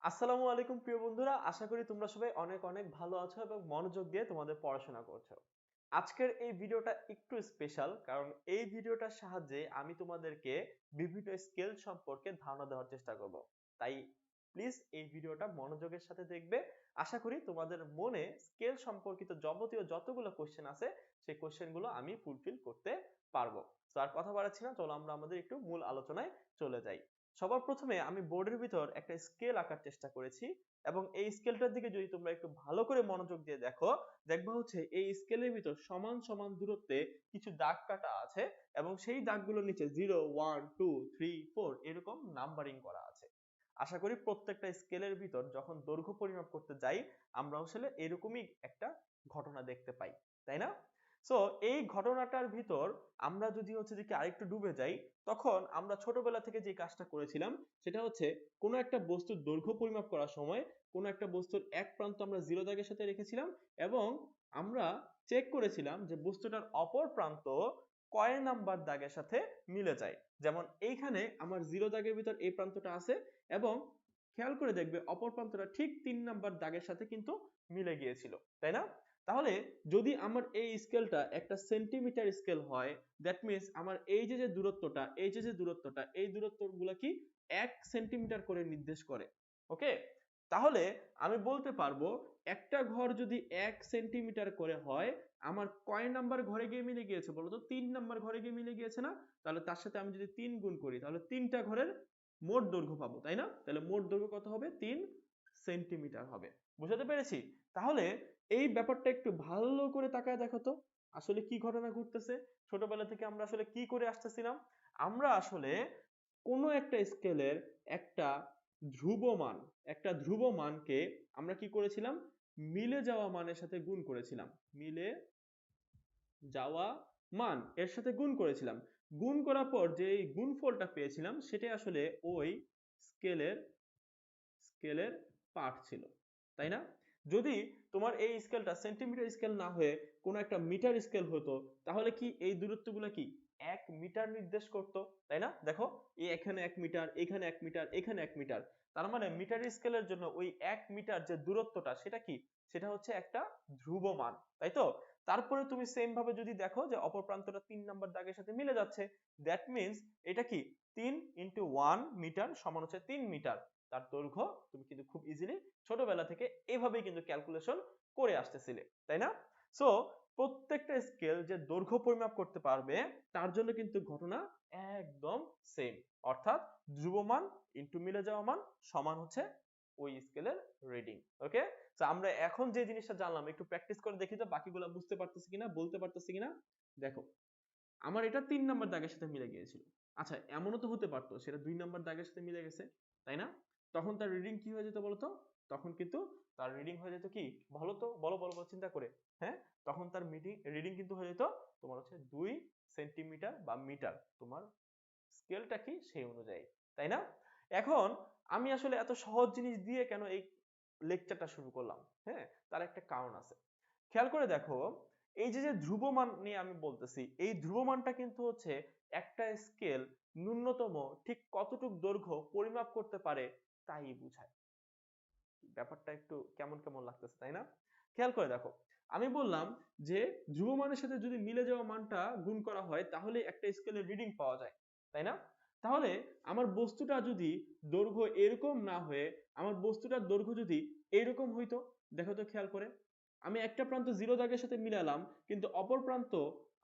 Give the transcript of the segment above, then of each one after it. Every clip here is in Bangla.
আসসালামু আলাইকুম প্রিয় বন্ধুরা, আশা করি তোমরা সবাই অনেক অনেক ভালো আছো এবং মনোযোগ দিয়ে তোমাদের পড়াশোনা করছো। আজকের এই ভিডিওটা একটু স্পেশাল, কারণ এই ভিডিওটার সাহায্যে আমি তোমাদেরকে বিভিন্ন স্কেল সম্পর্কে ধারণা দেওয়ার চেষ্টা করব। তাই প্লিজ এই ভিডিওটা মনোযোগের সাথে দেখবে। আশা করি তোমাদের মনে স্কেল সম্পর্কিত যাবতীয় যতগুলো কোশ্চেন আছে সেই কোশ্চেনগুলো আমি ফুলফিল করতে পারবো। তো আর কথা বাড়াচ্ছি না, চলো আমরা আমাদের একটু মূল আলোচনায় চলে যাই। সবার প্রথমে আমি বোর্ডের ভিতর একটা স্কেল আঁকার চেষ্টা করেছি, এবং এই স্কেলটার দিকে যদি তোমরা একটু ভালো করে মনোযোগ দিয়ে দেখো, দেখবা হচ্ছে এই স্কেলের ভিতর সমান সমান দূরত্বে কিছু দাগ কাটা আছে, এবং সেই দাগগুলোর নিচে 0 1 2 3 4 এরকম নাম্বারিং করা আছে। আশা করি প্রত্যেকটা স্কেলের ভিতর যখন দৈর্ঘ্য পরিমাপ করতে যাই আমরা আসলে এরকমই একটা ঘটনা দেখতে পাই, তাই না? সো এই ঘটনাটার ভিতর আমরা যদি হচ্ছে যে কি আরেকটু ডুবে যাই, তখন আমরা ছোটবেলা থেকে যে কাজটা করেছিলাম সেটা হচ্ছে কোনো একটা বস্তুর দৈর্ঘ্য পরিমাপ করার সময় কোনো একটা বস্তুর এক প্রান্ত আমরা জিরো দাগের সাথে রেখেছিলাম, এবং আমরা চেক করেছিলাম যে বস্তুটার অপর প্রান্ত কয় নাম্বার দাগের সাথে মিলে যায়। যেমন এইখানে আমার জিরো দাগের ভিতর এই প্রান্তটা আছে, এবং খেয়াল করে দেখবে অপর প্রান্তটা ঠিক 3 নাম্বার দাগের সাথে কিন্তু মিলে গিয়েছিল, তাই না? তাহলে যদি আমার এই স্কেলটা একটা সেন্টিমিটার স্কেল হয়, দ্যাট মিনস আমার এই যে দূরত্বটা এই দূরত্বগুলো কি 1 সেন্টিমিটার করে নির্দেশ করে। ওকে, তাহলে আমি বলতে পারবো একটা ঘর যদি 1 সেন্টিমিটার করে হয়, আমার কয় নাম্বার ঘরে গিয়ে মিলে গিয়েছে বলতো? 3 নাম্বার ঘরে গিয়ে মিলে গিয়েছে না? তাহলে তার সাথে আমি যদি 3 গুণ করি তাহলে 3টা ঘরের মোট দৈর্ঘ্য পাবো, তাই না? তাহলে মোট দৈর্ঘ্য কত হবে? 3 সেন্টিমিটার হবে। বুঝাতে পেরেছি? তাহলে এই ব্যাপারটা একটু ভালো করে তাকায় দেখো তো, আসলে কি ঘটনা ঘটতেছে। ছোটবেলা থেকে আমরা আসলে কি করে আসতেছিলাম? আমরা আসলে কোনো একটা স্কেলের একটা ধ্রুবমান মানকে আমরা কি করেছিলাম? মিলে যাওয়া মানের সাথে গুণ করেছিলাম। মিলে যাওয়া মান এর সাথে গুণ করেছিলাম। গুণ করার পর যে গুণফলটা পেয়েছিলাম সেটাই আসলে ওই স্কেলের স্কেলের পার্ট ছিল, তাই না? যদি তোমার এই স্কেলটা সেন্টিমিটার স্কেল না হয়ে কোনো একটা মিটার স্কেল হতো, তাহলে কি এই দূরত্বগুলো কি 1 মিটার নির্দেশ করত, তাই না? দেখো, এই এখানে 1 মিটার, এখানে 1 মিটার, এখানে 1 মিটার। তার মানে মিটার স্কেলের জন্য ওই 1 মিটার যে দূরত্বটা সেটা কি? সেটা হচ্ছে একটা ধ্রুবমান, তাই তো? তারপরে তুমি সেম ভাবে যদি দেখো যে অপর প্রান্তটা 3 নাম্বার দাগের সাথে মিলে যাচ্ছে, দ্যাট মিন্স এটা কি 3 ইন্টু 1 মিটার সমান হচ্ছে 3 মিটার। তার দৈর্ঘ্য তুমি কিন্তু খুব ইজিলি ছোটবেলা থেকে এভাবেই কিন্তু ক্যালকুলেশন করে আসতেছিলে, তাই না? সো প্রত্যেকটা স্কেল যে দৈর্ঘ্য পরিমাপ করতে পারবে তার জন্য কিন্তু ঘটনা একদম সেম, অর্থাৎ ধ্রুবমান ইন্টু মিলে যাওয়া মান সমান হচ্ছে ওই স্কেলের রিডিং। ওকে, তো আমরা এখন যে জিনিসটা জানলাম একটু প্র্যাকটিস করে দেখি তো বাকিগুলো বুঝতে পারতেছি কিনা, বলতে পারতেছি কিনা। দেখো, আমার এটা 3 নাম্বার দাগের সাথে মিলে গিয়েছিল। আচ্ছা, এমনও তো হতে পারতো সেটা 2 নাম্বার দাগের সাথে মিলে গেছে, তাই না? তখন তার রিডিং কি হয়ে যেত বলতো? তখন কিন্তু তার রিডিং হয়ে যেত কি বলো তো, বলো বলো বলো, চিন্তা করে। হ্যাঁ, তখন তার রিডিং কিন্তু হয়ে যেত তোমার হচ্ছে 2 সেন্টিমিটার বা মিটার, তোমার স্কেলটা কি সেই অনুযায়ী, তাই না? এখন আমি আসলে এত সহজ জিনিস দিয়ে কেন এই লেকচারটা শুরু করলাম? হ্যাঁ, তার একটা কারণ আছে। খেয়াল করে দেখো, এই যে যে ধ্রুবমান নিয়ে আমি বলতেছি, এই ধ্রুবমানটা কিন্তু হচ্ছে একটা স্কেল ন্যূনতম ঠিক কতটুক দৈর্ঘ্য পরিমাপ করতে পারে তাই বোঝায়। ব্যাপারটা একটু কেমন কেমন লাগতেছে, তাই না? খেয়াল করে দেখো, আমি বললাম যে ধ্রুবমানের সাথে যদি মিলে যাওয়া মানটা গুণ করা হয় তাহলে একটা স্কেলের রিডিং পাওয়া যায়, তাই না? তাহলে আমার বস্তুটা যদি দৈর্ঘ্য এরকম না হয়ে আমার বস্তুটার দৈর্ঘ্য যদি এরকম হইতো, দেখো তো খেয়াল করে, আমি একটা প্রান্ত জিরো দাগের সাথে মিলালাম, কিন্তু অপর প্রান্ত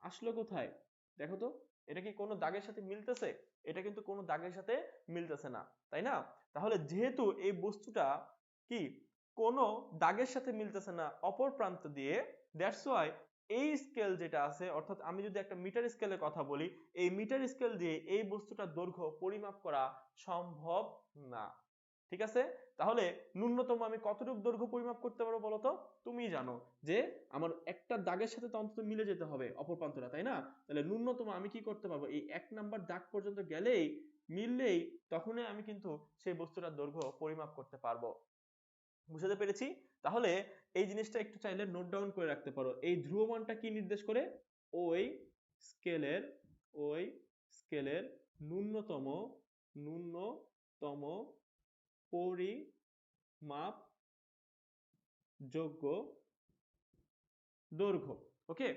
আসলো কোথায়? দেখো তো, এটা কি কোনো দাগের সাথে মিলতেছে? এটা কিন্তু কোনো দাগের সাথে মিলতেছে না, তাই না? তাহলে যেহেতু এই বস্তুটা কি কোনো দাগের সাথে মিলতেছে না অপর প্রান্ত দিয়ে, দ্যাটস ওয়াই এই স্কেল যেটা আছে, অর্থাৎ আমি যদি একটা মিটার স্কেলের কথা বলি, এই মিটার স্কেল দিয়ে এই বস্তুটার দৈর্ঘ্য পরিমাপ করা সম্ভব না। ঠিক আছে? তাহলে ন্যূনতম আমি কতটুকু দৈর্ঘ্য পরিমাপ করতে পারবো বলো তো? তুমি জানো যে আমার একটা দাগের সাথে তো অন্তত মিলে যেতে হবে অপর প্রান্তটা, তাই না? তাহলে ন্যূনতম আমি কি করতে পারবো? এই 1 নাম্বার দাগ পর্যন্ত গেলেই, মিললেই, তখনই আমি কিন্তু সেই বস্তুটার দৈর্ঘ্য পরিমাপ করতে পারবো। বুঝতে পেরেছি? তাহলে এই জিনিসটা একটু চাইলে নোট ডাউন করে রাখতে পারো। এই ধ্রুবমানটা কি নির্দেশ করে? ওই স্কেলের ওই স্কেলের ন্যূনতম ন্যূনতম পরি যোগ্য দৈর্ঘ্য। ওকে,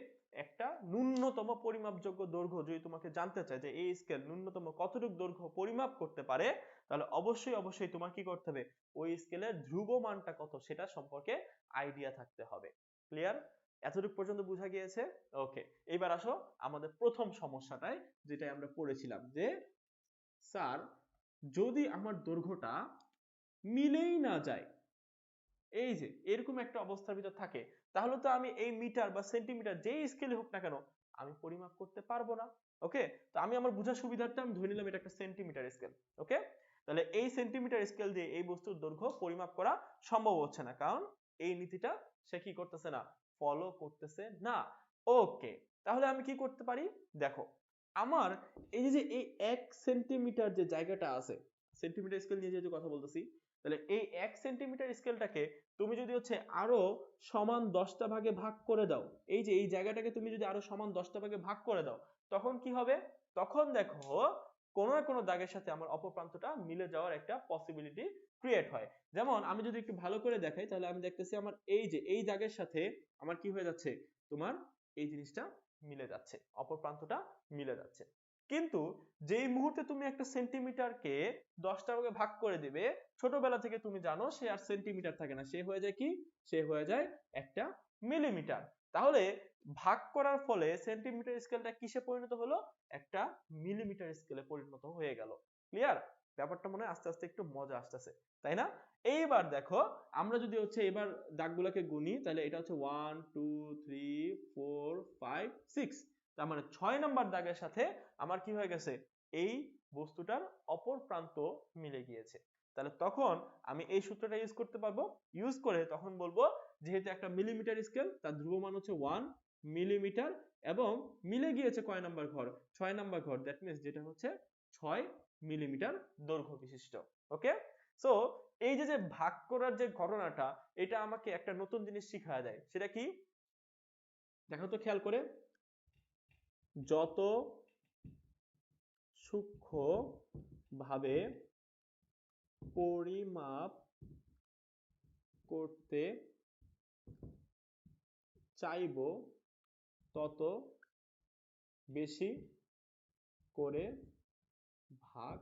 একটা ন্যূনতম পরিমাপযোগ্য দৈর্ঘ্য যদি তোমাকে জানতে চায় যে এই স্কেল ন্যূনতম কতটুকু দৈর্ঘ্য পরিমাপ করতে পারে, তাহলে অবশ্যই তোমার কি করতে হবে, ওই স্কেলের ধ্রুব মানটা কত সেটা সম্পর্কে আইডিয়া থাকতে হবে। ক্লিয়ার? এতটুকু পর্যন্ত বোঝা গিয়েছে? ওকে, এবার আসো আমাদের প্রথম সমস্যাটায়, যেটা আমরা পড়েছিলাম যে স্যার যদি আমার দৈর্ঘ্যটা মিলেই না যায়, এই যে এরকম একটা অবস্থার ভিতর থাকে, তাহলে তো আমি এই মিটার বা সেন্টিমিটার যেই স্কেলে হোক না কেন আমি পরিমাপ করতে পারবো না। ওকে, তো আমি আমার বোঝার সুবিধার্থে আমি ধরে নিলাম এটা একটা সেন্টিমিটার স্কেল। ওকে, তাহলে এই সেন্টিমিটার স্কেল দিয়ে এই বস্তুর দৈর্ঘ্য পরিমাপ করা সম্ভব হচ্ছে না, কারণ এই নীতিটা সে কি করতেছে না, ফলো করতেছে না। ওকে, তাহলে আমি কি করতে পারি, দেখো আমার এই যে এই 1 সেন্টিমিটার যে জায়গাটা আছে, সেন্টিমিটার স্কেল নিয়ে যেহেতু কথা বলতেছি, তাহলে এই 1 সেন্টিমিটার স্কেলটাকে তুমি যদি হচ্ছে আরো সমান 10টা ভাগে ভাগ করে দাও, এই যে এই জায়গাটাকে তুমি যদি আরো সমান 10টা ভাগে ভাগ করে দাও, তখন কি হবে, তখন দেখো কোনো না কোনো দাগের সাথে আমার অপর প্রান্তটা মিলে যাওয়ার একটা পসিবিলিটি ক্রিয়েট হয়। যেমন আমি যদি একটু ভালো করে দেখাই, তাহলে আমি দেখতেছি আমার এই যে এই দাগের সাথে আমার কি হয়ে যাচ্ছে, তোমার এই জিনিসটা মিলে যাচ্ছে, অপর প্রান্তটা মিলে যাচ্ছে। কিন্তু যেই মুহূর্তে তুমি একটা সেন্টিমিটারকে 10টা ভাগে ভাগ করে দিবে, ছোটবেলা থেকে তুমি জানো সে আর সেন্টিমিটার থাকে না, সে হয়ে যায় কি, সে হয়ে যায় একটা মিলিমিটার। তাহলে ভাগ করার ফলে সেন্টিমিটার স্কেলটা কিসে পরিণত হলো, একটা মিলিমিটার স্কেলে পরিণত হয়ে গেল। ক্লিয়ার? ব্যাপারটা মনে হয় আস্তে আস্তে একটু মজা আসতেছে, তাই না? এইবার দেখো আমরা যদি হচ্ছে এবার দাগগুলোকে গুনি, তাহলে এটা হচ্ছে 1 2 3 4 5 6, তার মানে 6 নাম্বার দাগের সাথে আমার কি হয়ে গেছে, এই বস্তুটার অপর প্রান্ত মিলে গিয়েছে। তাহলে তখন আমি এই সূত্রটা ইউজ করতে পারবো, ইউজ করে তখন বলবো যেহেতু একটা মিলিমিটার স্কেল, তার ধ্রুবমান হচ্ছে 1 মিলিমিটার, এবং মিলে গিয়েছে কয় নাম্বার ঘর, 6 নাম্বার ঘর, দ্যাট মিনস যেটা হচ্ছে 6 মিলিমিটার দৈর্ঘ্য বিশিষ্ট। ওকে, সো এই যে যে ভাগ করার যে ঘটনাটা, এটা আমাকে একটা নতুন জিনিস শিখায় দেয়, সেটা কি দেখো তো খেয়াল করে, যত সূক্ষ্ম ভাবে পরিমাপ করতে চাইবো তত বেশি করে ভাগ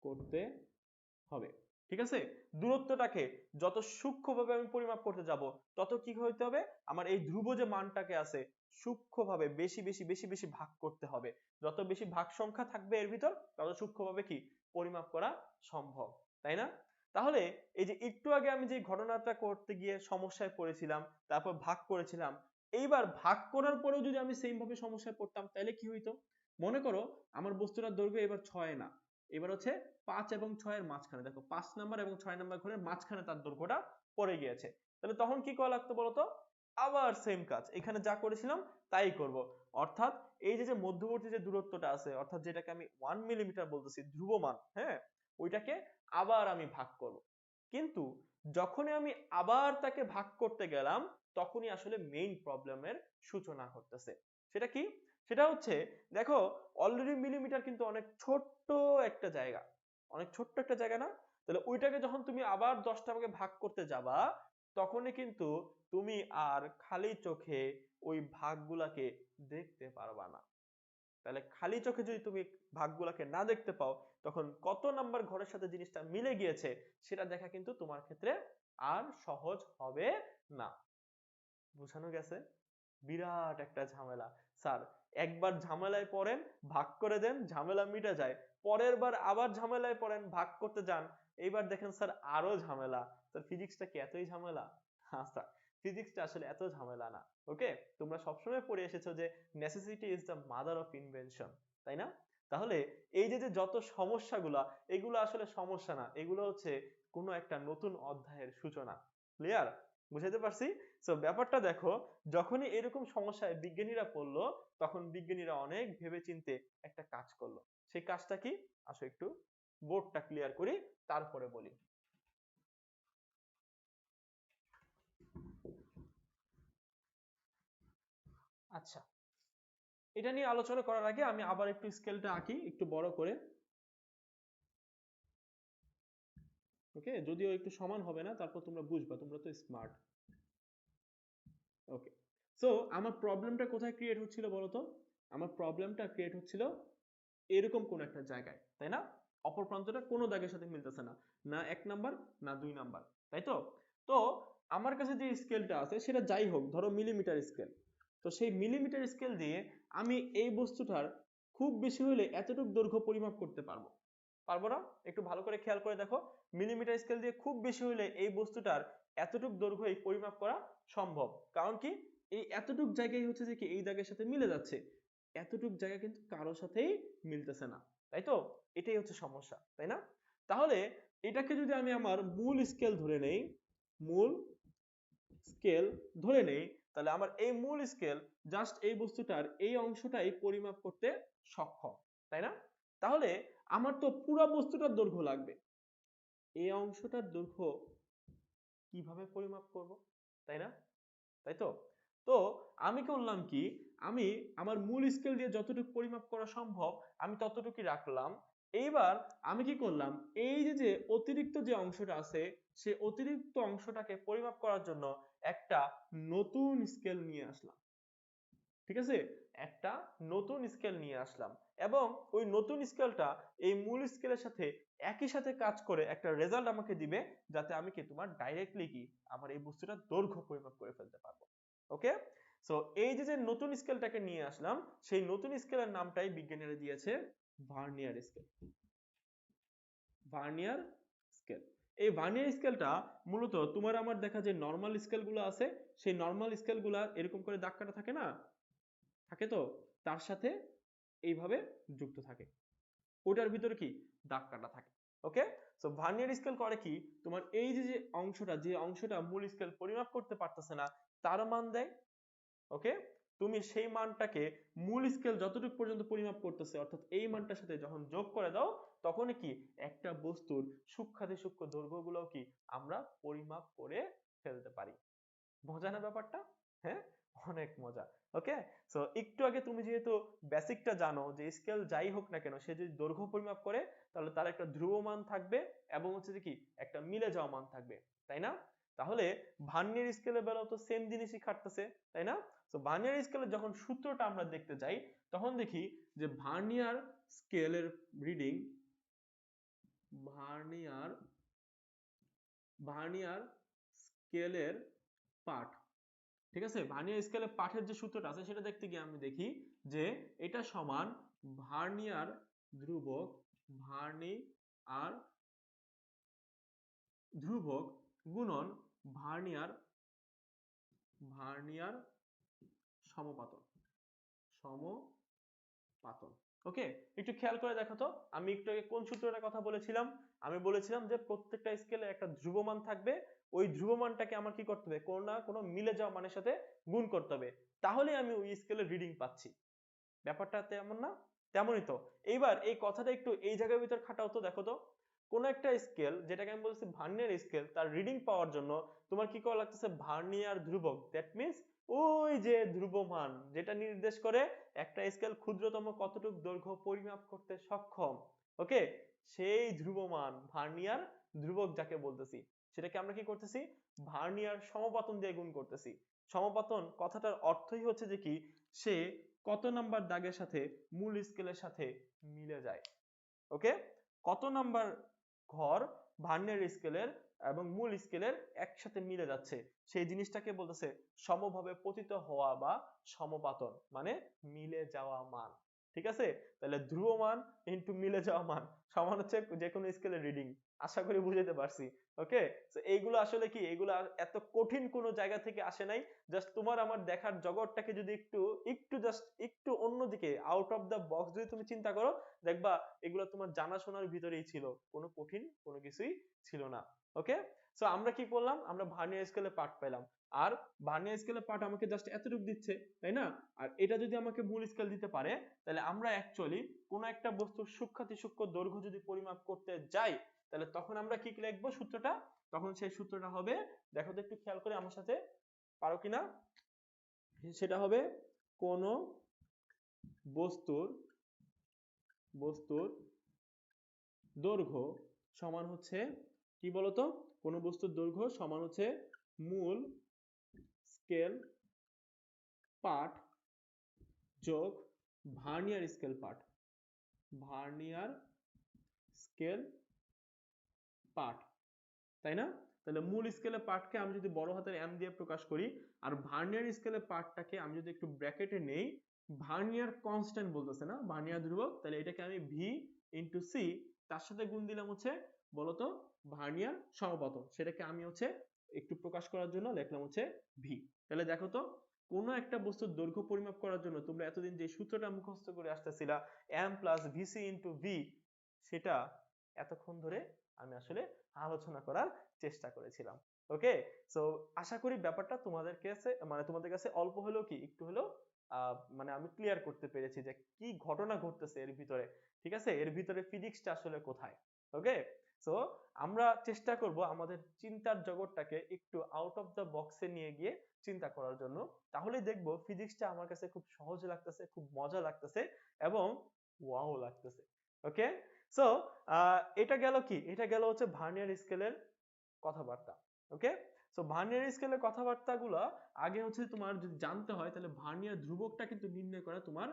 করতে হবে। ঠিক আছে, দূরত্বটাকে যত সূক্ষ্মভাবে আমি পরিমাপ করতে যাব, তত কি হইতে হবে, আমার এই ধ্রুব যে মানটাকে আছে সূক্ষ্মভাবে বেশি বেশি বেশি বেশি ভাগ করতে হবে। যত বেশি ভাগ সংখ্যা থাকবে এর ভিতর, তত সূক্ষ্মভাবে কি পরিমাপ করা সম্ভব, তাই না? তাহলে এই যে একটু আগে আমি যে ঘটনাটা করতে গিয়ে সমস্যায় পড়েছিলাম, তারপর ভাগ করেছিলাম, এইবার ভাগ করার পরেও যদি আমি সেম ভাবে সমস্যায় পড়তাম, তাহলে কি হইতো, মনে করো আমার বস্তুটার দৈর্ঘ্য এবার 6 না, এবার হচ্ছে 5 এবং 6 এর মাঝখানে, দেখো 5 নাম্বার এবং 6 নাম্বার ঘরের মাঝখানে তার দৈর্ঘ্যটা পড়ে গিয়েছে। তাহলে তখন কি করা লাগতো বলতো, আবার সেম কাজ, এখানে যা করেছিলাম তাই করব। অর্থাৎ এই যে যে মধ্যবর্তী যে দূরত্বটা আছে, অর্থাৎ যেটাকে আমি 1 মিলিমিটার বলতেছি ধ্রুবমান, হ্যাঁ, ওইটাকে আবার আমি ভাগ করব। কিন্তু যখনই আমি আবার তাকে ভাগ করতে গেলাম, তখনই আসলে মেইন প্রবলেমের সূচনা ঘটতেছে। সেটা কি, সেটা হচ্ছে দেখো অলরেডি মিলিমিটার কিন্তু অনেক ছোট্ট একটা জায়গা, অনেক ছোট্ট একটা জায়গা না? তাহলে ওইটাকে যখন তুমি আবার 10টা ভাগে ভাগ করতে যাবা, তখনই কিন্তু তুমি আর খালি চোখে ওই ভাগগুলাকে দেখতে পারবা না। তাহলে খালি চোখে যদি তুমি ভাগগুলাকে না দেখতে পাও, তখন কত নাম্বার ঘরের সাথে জিনিসটা মিলে গিয়েছে সেটা দেখা কিন্তু তোমার ক্ষেত্রে আর সহজ হবে না। বোঝানো গেছে? বিরাট একটা ঝামেলা। স্যার একবার ঝামেলায় পড়েন, ভাগ করে দেন, ঝামেলা মিটে যায়, পরের বার আবার ঝামেলায় পড়েন, ভাগ করতে যান, এইবার দেখেন স্যার আরো ঝামেলা। স্যার ফিজিক্সটা কি এতই ঝামেলা? আচ্ছা, ফিজিক্সটা আসলে এত ঝামেলা না। ওকে, তোমরা সবসময় পড়ে এসেছো যে necessity is the mother of invention, তাই না? তাহলে এই যে যে যত সমস্যাগুলা, এগুলো আসলে সমস্যা না, এগুলো হচ্ছে কোনো একটা নতুন অধ্যায়ের সূচনা। ক্লিয়ার? বুঝাতে পারছি? সো ব্যাপারটা দেখো, যখনই এরকম সমস্যায় বিজ্ঞানীরা পড়লো, তখন বিজ্ঞানীরা অনেক ভেবেচিন্তে একটা কাজ করলো। সেই কাজটা কি, আসো একটু বোর্ডটা ক্লিয়ার করি, তারপরে বলি। আচ্ছা, এটা নিয়ে আলোচনা করার আগে আমি আবার একটু স্কেলটা আঁকি একটু বড় করে। ওকে, যদিও একটু সমান হবে না, তারপর তোমরা বুঝবা, তোমরা তো স্মার্ট। ওকে, সো আমার প্রবলেমটা কোথায় ক্রিয়েট হচ্ছিল বলতো? আমার প্রবলেমটা ক্রিয়েট হচ্ছিল এরকম কোন একটা জায়গায়, তাই না? অপর প্রান্তটা কোনো দাগের সাথে মিলতেছে না, না 1 নাম্বার না 2 নাম্বার, তাই তো? তো আমার কাছে যে স্কেলটা আছে সেটা যাই হোক, ধরো মিলিমিটার স্কেল। তো সেই মিলিমিটার স্কেল দিয়ে আমি এই বস্তুটার খুব বেশি হলে এতটুকু দৈর্ঘ্য পরিমাপ করতে পারবো, পারবো না? একটু ভালো করে খেয়াল করে দেখো, মিলিমিটার স্কেল দিয়ে খুব বেশি হলে এই বস্তুটার এতটুক দৈর্ঘ্যই পরিমাপ করা সম্ভব। কারণ কি, এই এতটুক জায়গায় হচ্ছে যে কি এই দাগের সাথে মিলে যাচ্ছে, এতটুক জায়গা কিন্তু কারোর সাথেই মিলতেছে না, তাই তো? এটাই হচ্ছে সমস্যা, তাই না? তাহলে এটাকে যদি আমি আমার মূল স্কেল ধরে নেই, মূল স্কেল ধরে নেই, তাহলে আমার এই মূল স্কেল জাস্ট এই বস্তুটার এই অংশটাই পরিমাপ করতে সক্ষম, তাই না? তাহলে আমার তো পুরো বস্তুটার দৈর্ঘ্য লাগবে, এই অংশটার দৈর্ঘ্য কিভাবে পরিমাপ করব, তাই না? তাই তো? তো আমি করলাম কি, আমি আমার মূল স্কেল দিয়ে যতটুকু পরিমাপ করা সম্ভব আমি ততটুকুই রাখলাম। এইবার আমি কি করলাম, এই যে যে অতিরিক্ত যে অংশটা আছে সেই অতিরিক্ত অংশটাকে পরিমাপ করার জন্য একটা নতুন স্কেল নিয়ে আসলাম, ঠিক আছে? একটা নতুন স্কেল নিয়ে আসলাম এবং ওই নতুন স্কেলটা এই মূল স্কেলের সাথে একই সাথে কাজ করে একটা রেজাল্ট আমাকে দিবে, যাতে আমি কি তোমার ডাইরেক্টলি কি আমার এই বস্তুটার দৈর্ঘ্য পরিমাপ করে ফেলতে পারবো। ওকে, সো এই যে যে নতুন স্কেলটাকে নিয়ে আসলাম, সেই নতুন স্কেলের নামটাই বিজ্ঞানীরা দিয়েছে ভার্নিয়ার স্কেল। ভার্নিয়ার স্কেল, এই ভার্নিয়ার স্কেলটা মূলত তোমার আমার দেখা যে নর্মাল স্কেলগুলো আছে, সেই নর্মাল স্কেলগুলো এরকম করে দাগ কাটা থাকে না, থাকে তো, তার সাথে এইভাবে যুক্ত থাকে, ওটার ভিতরে কি দাগ কাটা থাকে। ওকে, সো ভার্নিয়ার স্কেল করে কি, তোমার এই যে যে অংশটা, যে অংশটা মূল স্কেল পরিমাপ করতে পারতেছে না তার মান দেয়। ওকে, তুমি সেই মানটাকে মূল স্কেল যতটুকু পর্যন্ত পরিমাপ করতেছে অর্থাৎ এই মানটার সাথে যখন যোগ করে দাও, তখন কি একটা বস্তুর সূক্ষ্মাতি সূক্ষ্ম দৈর্ঘ্যগুলো কি আমরা পরিমাপ করে ফেলতে পারি। মজা না ব্যাপারটা? হ্যাঁ, অনেক মজা। ওকে, সো একটু আগে তুমি যেহেতু বেসিকটা জানো যে স্কেল যাই হোক না কেন সে যদি দৈর্ঘ্য পরিমাপ করে তাহলে তার একটা ধ্রুব মান থাকবে এবং হচ্ছে যে কি একটা মিলে যাওয়া মান থাকবে, তাই না? তাহলে ভার্নিয়ার স্কেলের বেলাও তো সেম জিনিসই খাটতেছে, তাই না? তো ভার্নিয়ার স্কেলের যখন সূত্রটা আমরা দেখতে যাই তখন দেখি যে ভার্নিয়ার স্কেলের রিডিং, ভার্নিয়ার ভার্নিয়ার স্কেলের পাঠ, ঠিক আছে? ভার্নিয়ার স্কেলের পাঠের যে সূত্রটা আছে সেটা দেখতে গিয়ে আমি দেখি যে এটা সমান ভার্নিয়ার ধ্রুবক, ভার্নিয়ার ধ্রুবক গুণন ভার্নিয়ার ভার্নিয়ার সমপাতন, সমপাতন। ওকে, একটু খেয়াল করে দেখো তো, আমি একটু আগে কোন সূত্রটার কথা বলেছিলাম? আমি বলেছিলাম যে প্রত্যেকটা স্কেলে একটা ধ্রুবমান থাকবে, ওই ধ্রুবমানটাকে আমার কি করতে হবে, কোনো না কোনো মিলে যাওয়া মানের সাথে গুণ করতে হবে, তাহলে আমি ওই স্কেলের রিডিং পাচ্ছি। ব্যাপারটা তেমন না? তেমনই তো। এইবার এই কথাটা একটু এই জায়গার ভিতর খাটাও তো, দেখো তো, কোন একটা স্কেল যেটাকে আমি বলছি ভার্নিয়ার স্কেল, তার রিডিং পাওয়ার জন্য তোমার কি করা লাগতেছে, ভার্নিয়ার ধ্রুবক, দ্যাট মিন্স ওই যে ধ্রুবমান যেটা নির্দেশ করে একটা স্কেল ক্ষুদ্রতম কতটুকু দৈর্ঘ্য পরিমাপ করতে সক্ষম। ওকে, সেই ধ্রুবমান ভার্নিয়ার ধ্রুবক যাকে বলতেছি সেটাকে আমরা কি করতেছি, ভার্নিয়ার সমপাতন দিয়ে গুণ করতেছি। সমপাতন কথাটার অর্থই হচ্ছে যে কি সে কত নাম্বার দাগের সাথে মূল স্কেলের সাথে মিলে যায়। ওকে, কত নাম্বার ঘর ভার্নিয়ার স্কেলের এবং মূল স্কেলের একসাথে মিলে যাচ্ছে সেই জিনিসটাকে বলতেছে সমভাবে পতিত হওয়া বা সমপাতন, মানে মিলে যাওয়া মান। ঠিক আছে, তাহলে ধ্রুব মান ইনটু মিলে যাওয়া মান সমান হচ্ছে যে কোনো স্কেলের রিডিং। আশা করি বুঝাতে পারছি। ওকে, তো এইগুলো আসলে কি, এগুলো এত কঠিন কোনো জায়গা থেকে আসে নাই, জাস্ট তোমার আমার দেখার জগৎটাকে যদি একটু একটু জাস্ট একটু অন্যদিকে আউট অফ দ্য বক্স যদি তুমি চিন্তা করো, দেখবা এগুলো তোমার জানাশোনার ভিতরেই ছিল, কোনো কঠিন কোনো কিছুই ছিল না। ওকে, সো আমরা কি করলাম, আমরা ভার্নিয়ার স্কেলে পাঠ পেলাম, আর ভার্নিয়ার স্কেলে পাঠ আমাকে জাস্ট এতটুকু দিচ্ছে, তাই না? আর এটা যদি আমাকে মূল স্কেল দিতে পারে, তাহলে আমরা অ্যাকচুয়ালি কোন একটা বস্তুর সূক্ষ্মাতি সূক্ষ্ম দৈর্ঘ্য যদি পরিমাপ করতে যাই, তাহলে তখন আমরা কি লিখবো সূত্রটা, তখন সেই সূত্রটা হবে, দেখো তো একটু খেয়াল করে আমার সাথে, পারো কিনা, সেটা হবে কোন বস্তুর বস্তুর দৈর্ঘ্য সমান হচ্ছে কি বলতো, কোন বস্তুর দৈর্ঘ্য সমান হচ্ছে মূল স্কেল পার্ট যোগ vernier scale part, vernier scale part, তাই না? তাহলে মূল স্কেলের পার্টকে আমি যদি বড় হাতের এম দিয়ে প্রকাশ করি, আর ভার্নিয়ার স্কেলের পার্টটাকে আমি যদি একটু ব্র্যাকেটে নেই, ভার্নিয়ার কনস্ট্যান্ট বলতেছে না, ভার্নিয়ার ধ্রুবক, তাহলে এটাকে আমি ভি ইন্টু সি, তার সাথে গুণ দিলাম হচ্ছে বলতো ভার্নিয়ার সমপতন, সেটাকে আমি হচ্ছে একটু প্রকাশ করার জন্য লিখলাম হচ্ছে ভি। তাহলে দেখো তো, কোনো একটা বস্তুর দৈর্ঘ্য পরিমাপ করার জন্য তোমরা এতদিন যে সূত্রটা মুখস্থ করে আসতেছিলা m plus vc into v, সেটা এতক্ষণ ধরে আমি আসলে আলোচনা করার চেষ্টা করেছিলাম। ওকে, সো আশা করি ব্যাপারটা তোমাদের কাছে মানে তোমাদের কাছে অল্প হলেও কি একটু হলেও মানে আমি ক্লিয়ার করতে পেরেছি যে কি ঘটনা ঘটতেছে এর ভিতরে। ঠিক আছে, এর ভিতরে ফিজিক্সটা আসলে কোথায়। ওকে, সো আমরা চেষ্টা করব আমাদের চিন্তার জগৎটাকে একটু আউট অফ দ্য বক্সে নিয়ে গিয়ে চিন্তা করার জন্য, তাহলেই দেখবো ফিজিক্সটা আমার কাছে খুব সহজ লাগতেছে, খুব মজা লাগতেছে এবং ওয়াও লাগতেছে। ওকে, সো এটা গেল কি, এটা গেল হচ্ছে ভার্নিয়ার স্কেলের কথাবার্তা। ওকে, সো ভার্নিয়ার স্কেলের কথাবার্তাগুলো আগে হচ্ছে তোমার যদি জানতে হয়, তাহলে ভার্নিয়ার ধ্রুবকটা কিন্তু নির্ণয় করা তোমার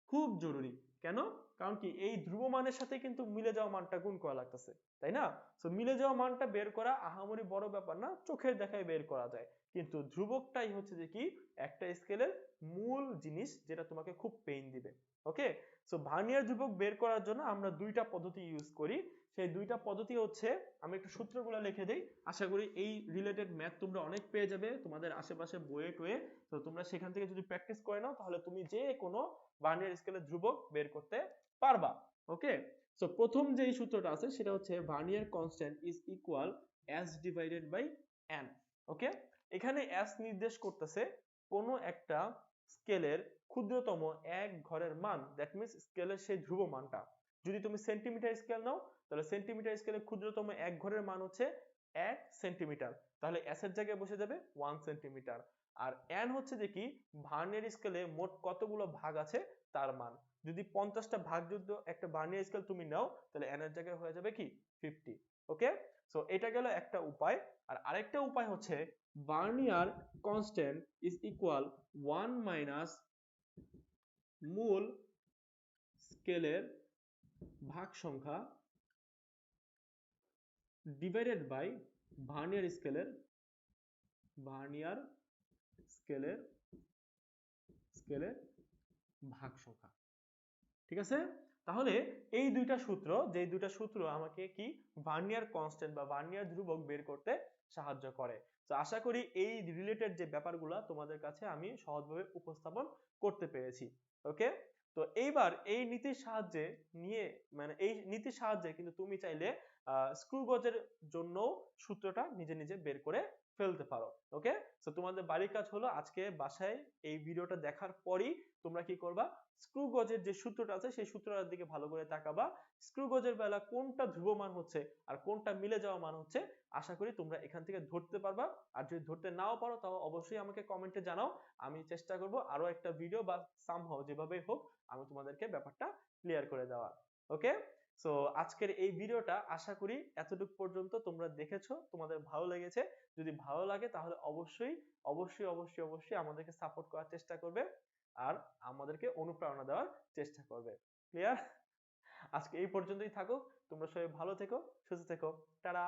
খুব জরুরি। কেন? কারণ কি এই ধ্রুব মানের সাথে কিন্তু মিলে যাওয়া মানটা গুণ করা লাগতেছে, তাই না? সো মিলে যাওয়া মানটা বের করা আহামরি বড় ব্যাপার না, চোখের দেখায় বের করা যায়, কিন্তু ধ্রুবকটাই হচ্ছে যে কি একটা স্কেলের মূল জিনিস, যেটা তোমাকে খুব পেইন দিবে। ওকে, সো ভার্নিয়ার ধ্রুবক বের করার জন্য আমরা দুইটা পদ্ধতি ইউজ করি। সেই দুইটা পদ্ধতি হচ্ছে, আমি একটু সূত্রগুলো লিখে দিই, আশা করি এই রিলেটেড ম্যাথ তোমরা অনেক পেয়ে যাবে তোমাদের আশেপাশে বইয়ে টয়ে। তো তোমরা সেখান থেকে যদি প্র্যাকটিস করে নাও, তাহলে তুমি যে কোনো ভার্নিয়ার স্কেলের ধ্রুবক বের করতে পারবা। ওকে, সো প্রথম যেই সূত্রটা আছে সেটা হচ্ছে vernier constant is equal s divided by n. Okay, এখানে এস নির্দেশ করতেছে কোন একটা স্কেলের ক্ষুদ্রতম এক ঘরের মান, দ্যাট মিন্স স্কেলের সেই ধ্রুব মানটা। যদি তুমি সেন্টিমিটার স্কেল নাও, তাহলে সেন্টিমিটার স্কেলের ক্ষুদ্রতম এক ঘরের মান হচ্ছে 1 সেন্টিমিটার, তাহলে এস এর জায়গায় বসে যাবে 1 সেন্টিমিটার। আর এন হচ্ছে যে কি ভার্নিয়ার স্কেলে মোট কতগুলো ভাগ আছে তার মান। যদি 50টা ভাগ যদি একটা ভার্নিয়ার স্কেল তুমি নাও, তাহলে এন এর জায়গায় হয়ে যাবে কি 50। ওকে, সো এটা গেল একটা উপায়। আর আরেকটা উপায় হচ্ছে vernier constant is equal 1 minus মূল স্কেলের ভাগ সংখ্যা ডিভাইডেড বাই ভার্নিয়ার স্কেলের ভার্নিয়ার স্কেলের স্কেলের ভাগ সংখ্যা। ঠিক আছে, তাহলে এই দুইটা সূত্র, যে দুইটা সূত্র আমাকে কি ভার্নিয়ার কনস্ট্যান্ট বা ভার্নিয়ার ধ্রুবক বের করতে সাহায্য করে। তো আশা করি এই রিলেটেড যে ব্যাপারগুলো তোমাদের কাছে আমি সহজভাবে উপস্থাপন করতে পেরেছি। ওকে, তো এইবার এই নীতির সাহায্যে নিয়ে মানে এই নীতির সাহায্যে কিন্তু তুমি চাইলে স্ক্রু গজের জন্য সূত্রটা নিজে নিজে বের করে ফেলতে পারো। ওকে, তো তোমাদের বাড়ির কাজ হলো আজকে বাসায় এই ভিডিওটা দেখার পরই তোমরা কি করবা, স্ক্রু গজের যে সূত্রটা আছে সেই সূত্রটার দিকে ভালো করে তাকাবা, স্ক্রু গজের বেলা কোনটা ধ্রুব মান হচ্ছে আর কোনটা মিলে যাওয়া মান হচ্ছে, আশা করি তোমরা এখান থেকে ধরতে পারবা। আর যদি ধরতে নাও পারো, তাও অবশ্যই আমাকে কমেন্টে জানাও, আমি চেষ্টা করব আরো একটা ভিডিও বা সামহাও যেভাবে হোক আমি তোমাদেরকে ব্যাপারটা ক্লিয়ার করে দেওয়ার। ওকে, সো আজকের এই ভিডিওটা আশা করি এতটুকু পর্যন্ত তোমরা দেখেছো, তোমাদের ভালো লেগেছে। যদি ভালো লাগে তাহলে অবশ্যই অবশ্যই অবশ্যই অবশ্যই আমাদেরকে সাপোর্ট করার চেষ্টা করবে আর আমাদেরকে অনুপ্রেরণা দেওয়ার চেষ্টা করবে। ক্লিয়ার? আজকে এই পর্যন্তই থাকুক, তোমরা সবাই ভালো থেকো, সুস্থ থেকো, টাটা।